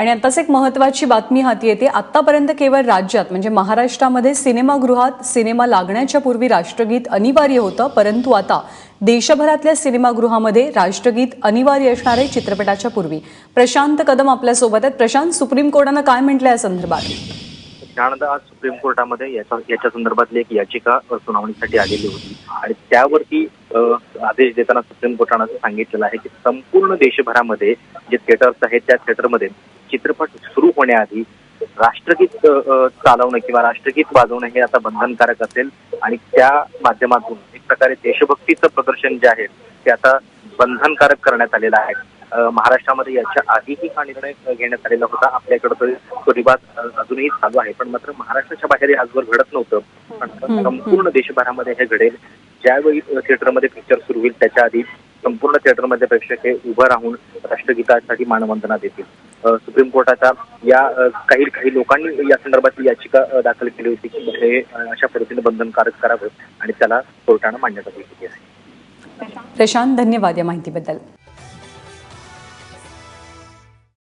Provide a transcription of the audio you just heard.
आणि आताच एक महत्त्वाची बातमी हाती येते। आतापर्यंत केवळ राज्यात म्हणजे महाराष्ट्रामध्ये सिनेमागृहात सिनेमा लागण्याच्या पूर्वी राष्ट्रगीत अनिवार्य होतं, परंतु आता देशभरातल्या सिनेमागृहामध्ये राष्ट्रगीत अनिवार्य असणार आहे चित्रपटाच्या पूर्वी। प्रशांत कदम आपल्या सोबत आहेत। प्रशांत, सुप्रीम कोर्टाने काय म्हटलं या संदर्भात? त्यानंतर आज सुप्रीम कोर्टामध्ये याच्या संदर्भातली एक याचिका सुनावणीसाठी आलेली होती आणि त्यावरती आदेश देताना सुप्रीम कोर्टाने असं सांगितलेलं आहे की संपूर्ण देशभरामध्ये जे थिएटर्स आहेत त्या थिएटरमध्ये चित्रपट सुरू होण्याआधी राष्ट्रगीत चालवणं किंवा राष्ट्रगीत वाजवणं हे आता बंधनकारक असेल आणि त्या माध्यमातून एक प्रकारे देशभक्तीचं प्रदर्शन जे आहे ते आता बंधनकारक करण्यात आलेलं आहे। महाराष्ट्रामध्ये याच्या आधीही हा निर्णय घेण्यात आलेला होता। आपल्याकडे तो रिवाज अजूनही चालू आहे, पण मात्र महाराष्ट्राच्या बाहेर आजवर घडत नव्हतं, पण संपूर्ण देशभरामध्ये हे घडेल। ज्यावेळी थिएटरमध्ये पिक्चर सुरू होईल त्याच्या आधी संपूर्ण थिएटरमध्ये प्रेक्षक हे उभं राहून राष्ट्रगीतासाठी मानवंदना देतील। सुप्रीम कोर्टाच्या या काही लोकांनी या संदर्भातली याचिका दाखल केली होती की हे अशा पद्धतीने बंधनकारक करावं आणि त्याला कोर्टानं मान्यता दिली आहे। प्रशांत, धन्यवाद या माहितीबद्दल।